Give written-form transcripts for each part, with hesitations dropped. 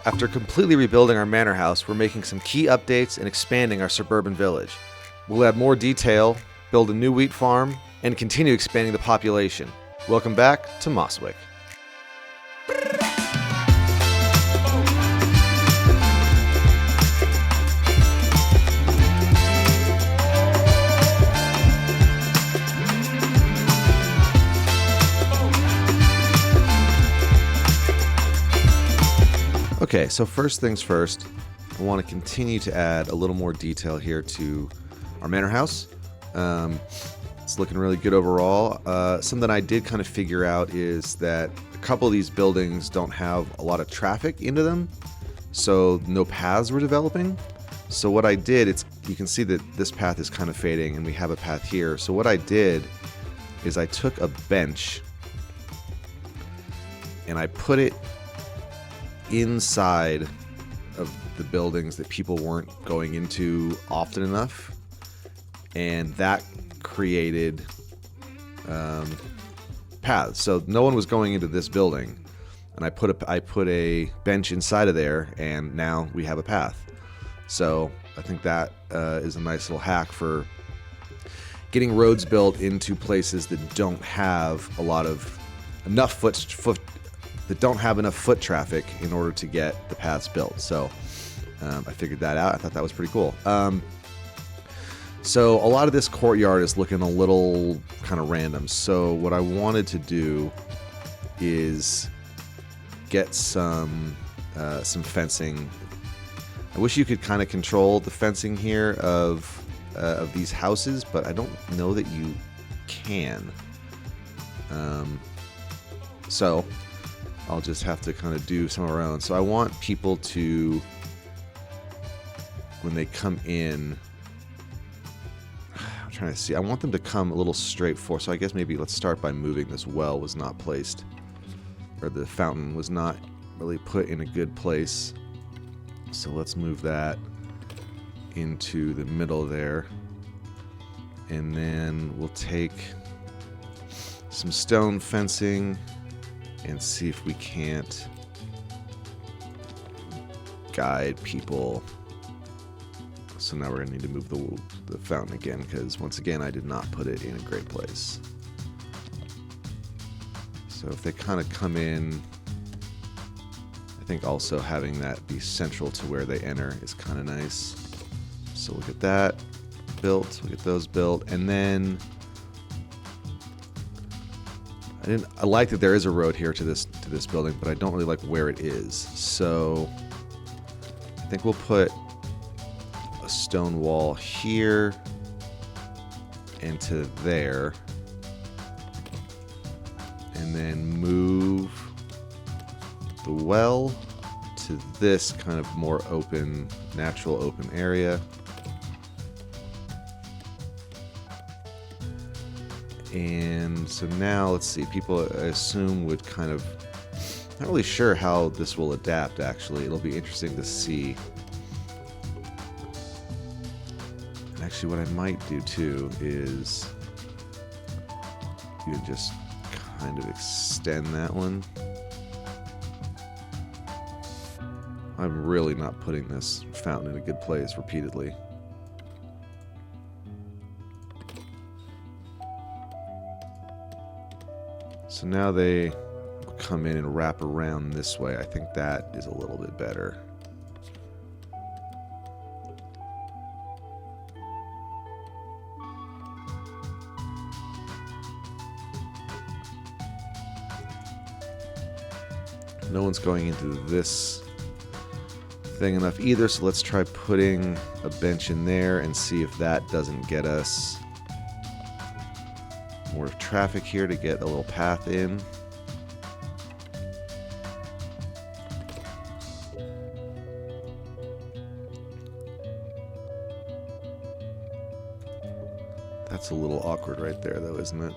After completely rebuilding our manor house, we're making some key updates and expanding our suburban village. We'll add more detail, build a new wheat farm, and continue expanding the population. Welcome back to Mosswick. Okay, so first things first, I want to continue to add a little more detail here to our manor house. It's looking really good overall. Something I did kind of figure out is that a couple of these buildings don't have a lot of traffic into them, so no paths were developing. So what I did, you can see that this path is kind of fading and we have a path here. So what I did is I took a bench and I put it inside of the buildings that people weren't going into often enough, and that created paths. So no one was going into this building, and I put a bench inside of there, and now we have a path. So I think that is a nice little hack for getting roads built into places that don't have enough foot traffic in order to get the paths built. So I figured that out. I thought that was pretty cool. So a lot of this courtyard is looking a little kind of random. So what I wanted to do is get some fencing. I wish you could kind of control the fencing here of these houses, but I don't know that you can. So I'll just have to kind of do some of our own. So I want people to, when they come in, I'm trying to see, I want them to come a little straight forward. So I guess maybe let's start by moving this well was not placed, or the fountain was not really put in a good place. So let's move that into the middle there. And then we'll take some stone fencing and see if we can't guide people. So now we're going to need to move the fountain again, because once again I did not put it in a great place. So if they kind of come in, I think also having that be central to where they enter is kind of nice. So we'll get that built, we'll get those built, and then I like that there is a road here to this building, but I don't really like where it is. So I think we'll put a stone wall here and to there, and then move the well to this kind of more open, natural open area. And so now, let's see, people I assume would kind of, not really sure how this will adapt actually. It'll be interesting to see. And actually what I might do too is you just kind of extend that one. I'm really not putting this fountain in a good place repeatedly. So now they come in and wrap around this way. I think that is a little bit better. No one's going into this thing enough either, so let's try putting a bench in there and see if that doesn't get us more traffic here to get a little path in. That's a little awkward right there though, isn't it?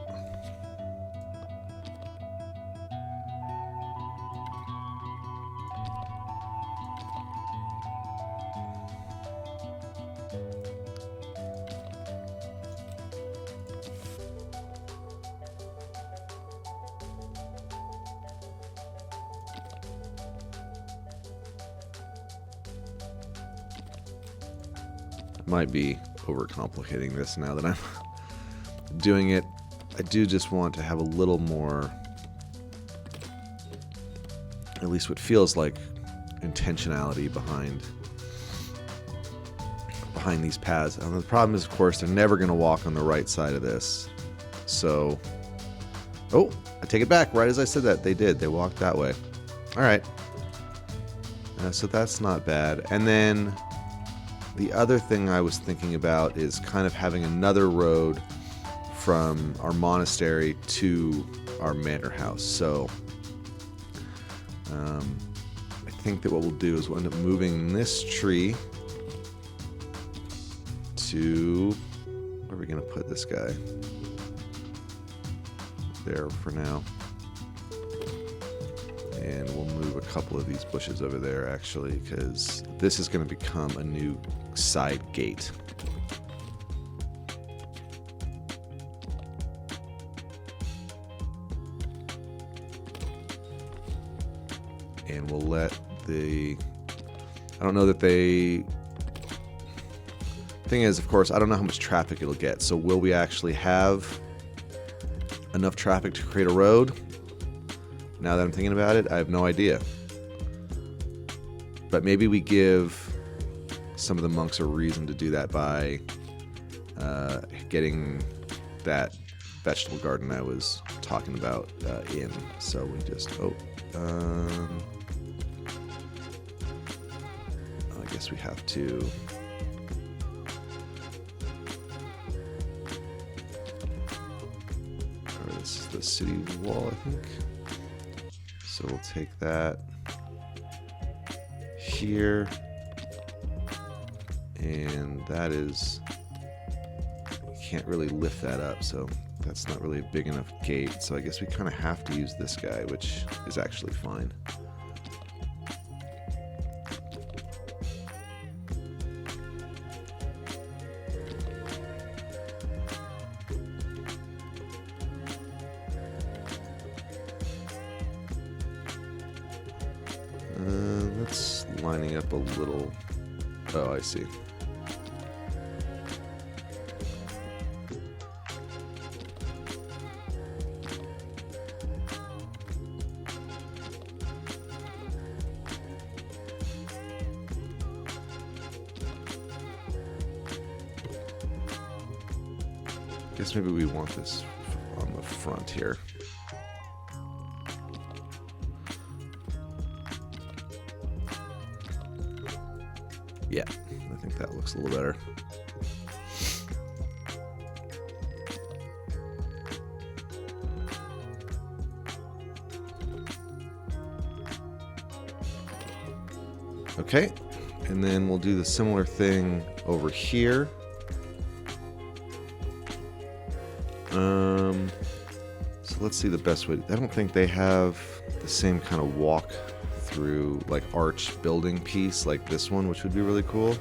Might be overcomplicating this now that I'm doing it. I do just want to have a little more, at least what feels like intentionality behind these paths. And the problem is, of course, they're never going to walk on the right side of this. So, oh, I take it back. Right as I said that, they did. They walked that way. All right. So that's not bad. And then the other thing I was thinking about is kind of having another road from our monastery to our manor house. So I think that what we'll do is we'll end up moving this tree to, where are we going to put this guy? There for now. And we'll move a couple of these bushes over there, actually, because this is going to become a new side gate. And we'll let the... I don't know that they... Thing is, of course, I don't know how much traffic it'll get. So will we actually have enough traffic to create a road? Now that I'm thinking about it, I have no idea. But maybe we give some of the monks a reason to do that by getting that vegetable garden I was talking about in. So we just, I guess we have to... This is the city wall, I think. So we'll take that here, and that is, you can't really lift that up, so that's not really a big enough gate. So I guess we kind of have to use this guy, which is actually fine. Let's lining up a little. Oh, I see. Guess maybe we want this on the front here. Yeah, I think that looks a little better. Okay, and then we'll do the similar thing over here. So let's see the best way. I don't think they have the same kind of walk through, like, arch building piece like this one, which would be really cool.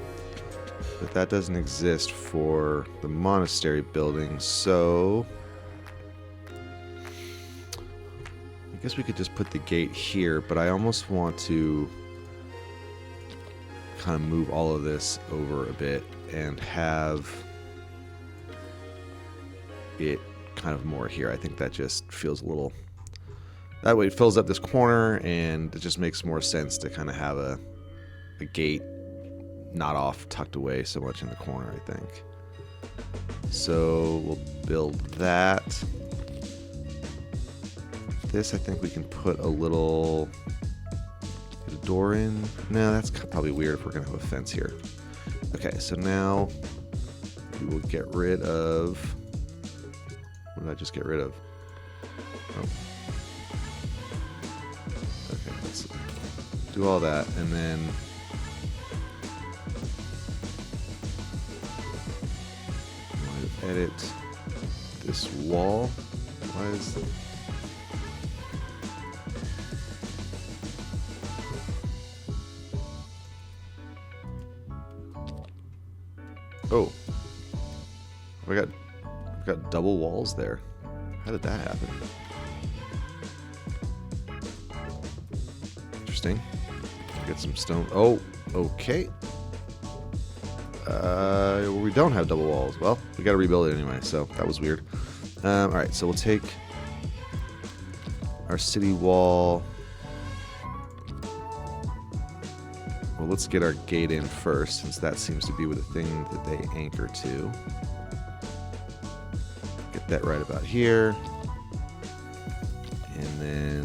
But that doesn't exist for the monastery building, so I guess we could just put the gate here, but I almost want to kind of move all of this over a bit and have it kind of more here. I think that just feels a little... That way it fills up this corner, and it just makes more sense to kind of have a gate not off, tucked away so much in the corner, I think. So we'll build that. This, I think we can put a little... Get a door in. No, that's probably weird if we're going to have a fence here. Okay, so now we will get rid of... What did I just get rid of? Oh. Okay, let's do all that, and then I'm going to edit this wall. Why is it? Oh, I've got double walls there. How did that happen? Interesting. Get some stone. Oh, okay. We don't have double walls. Well, we got to rebuild it anyway, so that was weird. Alright, so we'll take our city wall. Well, let's get our gate in first, since that seems to be the thing that they anchor to. Get that right about here. And then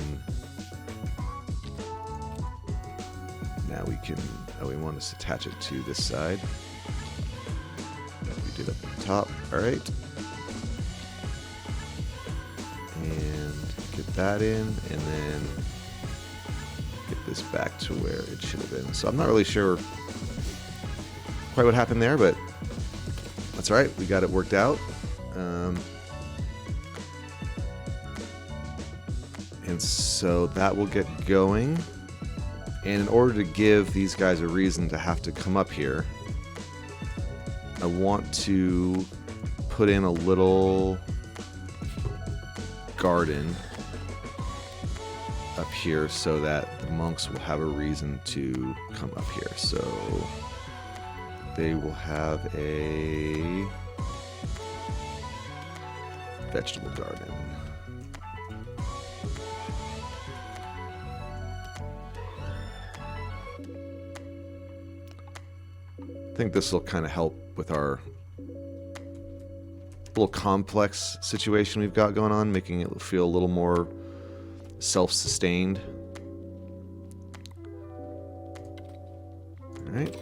now we can, we want to attach it to this side. We did up at the top. Alright. And get that in, and then get this back to where it should have been. So I'm not really sure quite what happened there, but that's all right. We got it worked out. And so that will get going. And in order to give these guys a reason to have to come up here, I want to put in a little garden up here so that the monks will have a reason to come up here. So they will have a vegetable garden. I think this will kind of help with our little complex situation we've got going on, making it feel a little more self-sustained. Alright.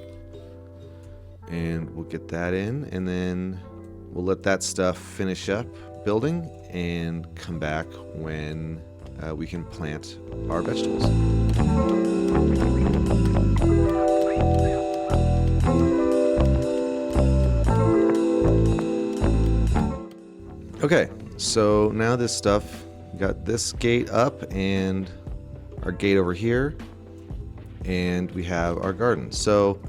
And we'll get that in, and then we'll let that stuff finish up building and come back when we can plant our vegetables. Okay, so now this stuff, we got this gate up and our gate over here, and we have our garden. So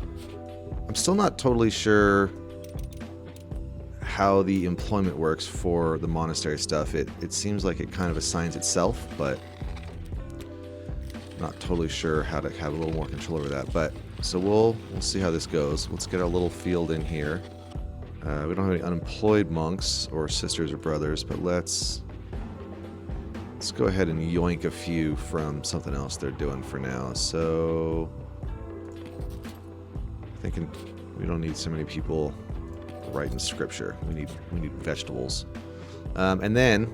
I'm still not totally sure how the employment works for the monastery stuff. It seems like it kind of assigns itself, but not totally sure how to have a little more control over that. But so we'll see how this goes. Let's get our little field in here. We don't have any unemployed monks or sisters or brothers, but let's go ahead and yoink a few from something else they're doing for now. So thinking we don't need so many people writing scripture. We need vegetables. And then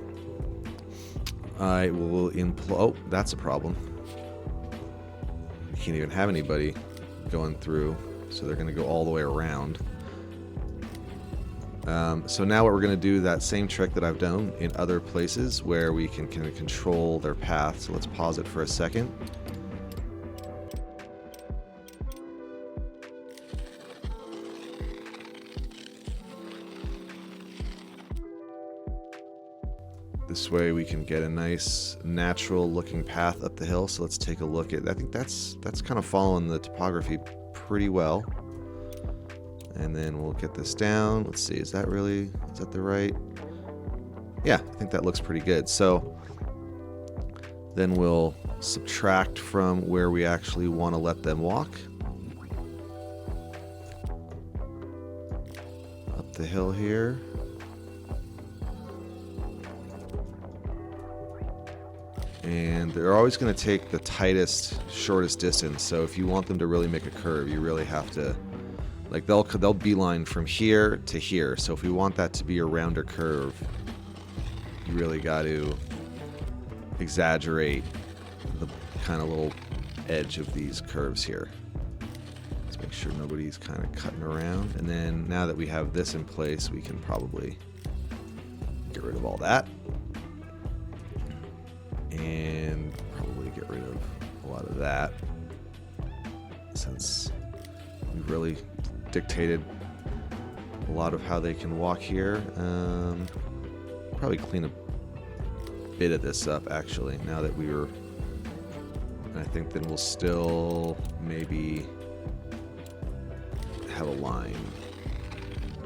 I will oh, that's a problem. We can't even have anybody going through, so they're going to go all the way around. So now what we're going to do, that same trick that I've done in other places where we can kind of control their path. So let's pause it for a second. This way we can get a nice natural looking path up the hill. So let's take a look at, I think that's kind of following the topography pretty well. And then we'll get this down. Let's see, is that the right? Yeah, I think that looks pretty good. So then we'll subtract from where we actually want to let them walk. Up the hill here. And they're always going to take the tightest, shortest distance. So if you want them to really make a curve, you really have to, like, they'll beeline from here to here. So if we want that to be a rounder curve, you really got to exaggerate the kind of little edge of these curves here. Let's make sure nobody's kind of cutting around. And then now that we have this in place, we can probably get rid of all that. And probably get rid of a lot of that, since we've really dictated a lot of how they can walk here. Probably clean a bit of this up, actually, now that we were... I think then we'll still maybe have a line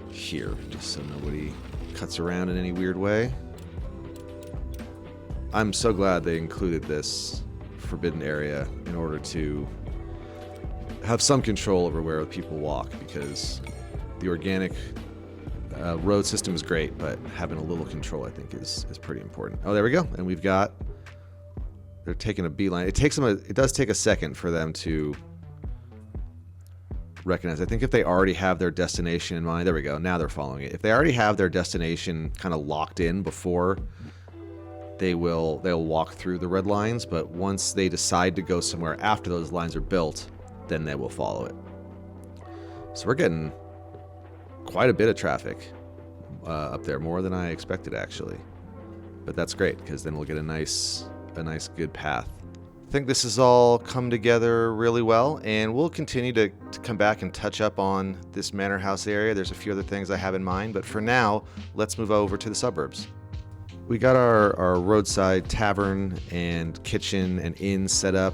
here, just so nobody cuts around in any weird way. I'm so glad they included this forbidden area in order to have some control over where people walk, because the organic road system is great, but having a little control, I think, is pretty important. Oh, there we go. And they're taking a beeline. It does take a second for them to recognize. I think if they already have their destination in mind, there we go. Now they're following it. If they already have their destination kind of locked in before, they'll walk through the red lines. But once they decide to go somewhere after those lines are built, then they will follow it. So we're getting quite a bit of traffic up there, more than I expected actually. But that's great because then we'll get a nice good path. I think this has all come together really well, and we'll continue to come back and touch up on this Manor House area. There's a few other things I have in mind, but for now, let's move over to the suburbs. We got our roadside tavern and kitchen and inn set up.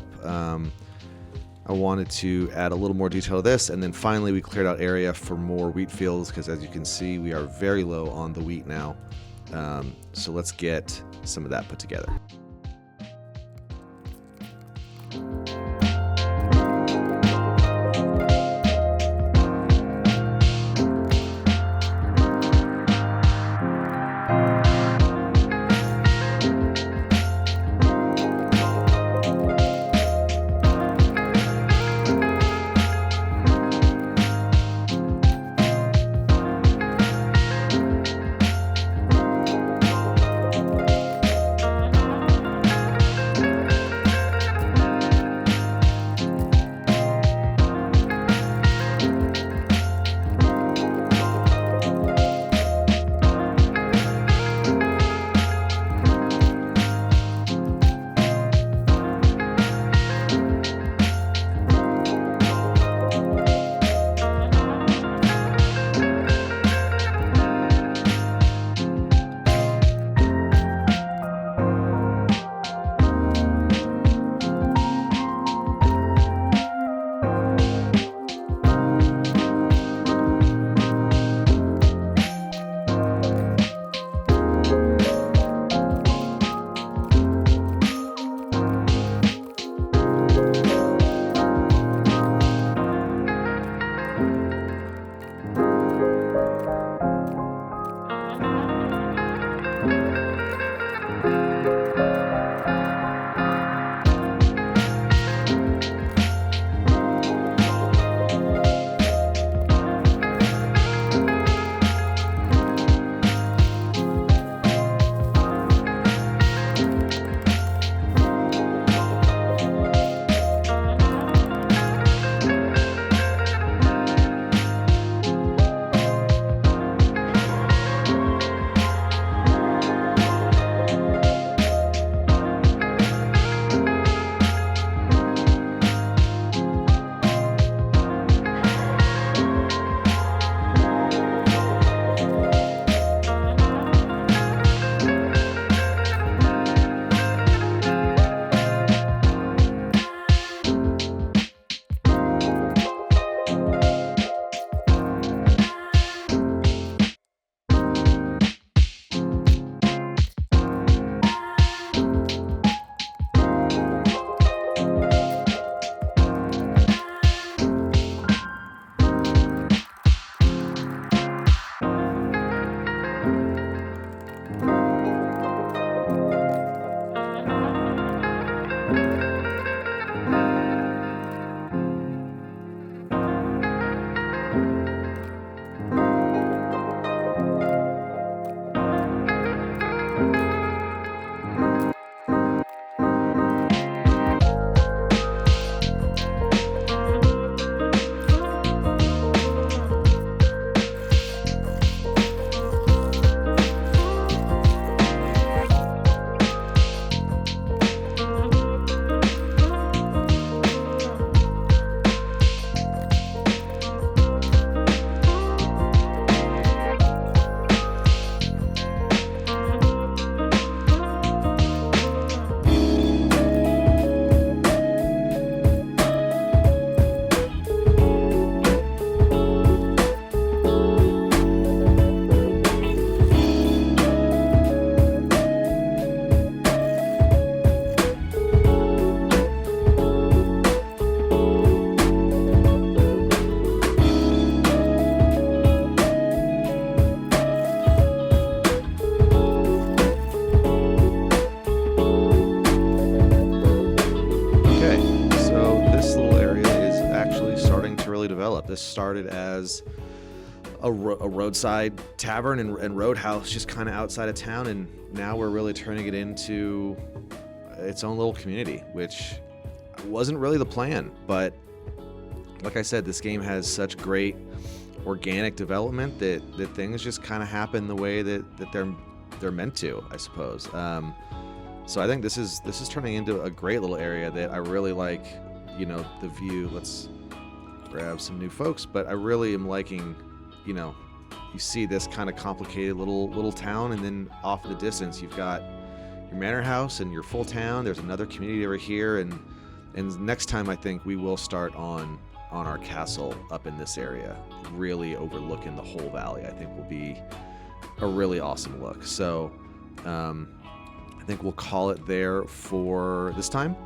I wanted to add a little more detail to this, and then finally we cleared out area for more wheat fields because, as you can see, we are very low on the wheat now. So let's get some of that put together. Okay, so this little area is actually starting to really develop. This started as a roadside tavern and roadhouse just kind of outside of town, and now we're really turning it into its own little community, which wasn't really the plan. But like I said, this game has such great organic development that things just kind of happen the way that they're meant to, I suppose. So I think this is turning into a great little area that I really like. You know, the view. Let's grab some new folks, but I really am liking, you know, you see this kind of complicated little town, and then off in the distance you've got your manor house and your full town. There's another community over here, and next time I think we will start on our castle up in this area, really overlooking the whole valley. I think will be a really awesome look. So I think we'll call it there for this time,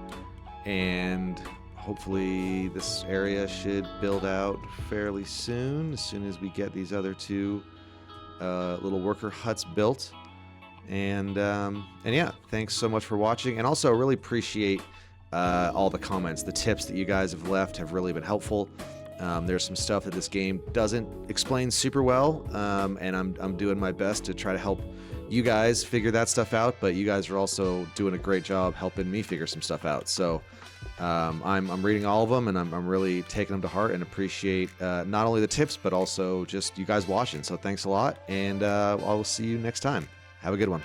and hopefully this area should build out fairly soon, as soon as we get these other two little worker huts built. And yeah, thanks so much for watching, and also really appreciate all the comments. The tips that you guys have left have really been helpful. There's some stuff that this game doesn't explain super well, and I'm doing my best to try to help you guys figure that stuff out, but you guys are also doing a great job helping me figure some stuff out. So I'm reading all of them, and I'm really taking them to heart, and appreciate not only the tips but also just you guys watching. So thanks a lot, and I will see you next time. Have a good one.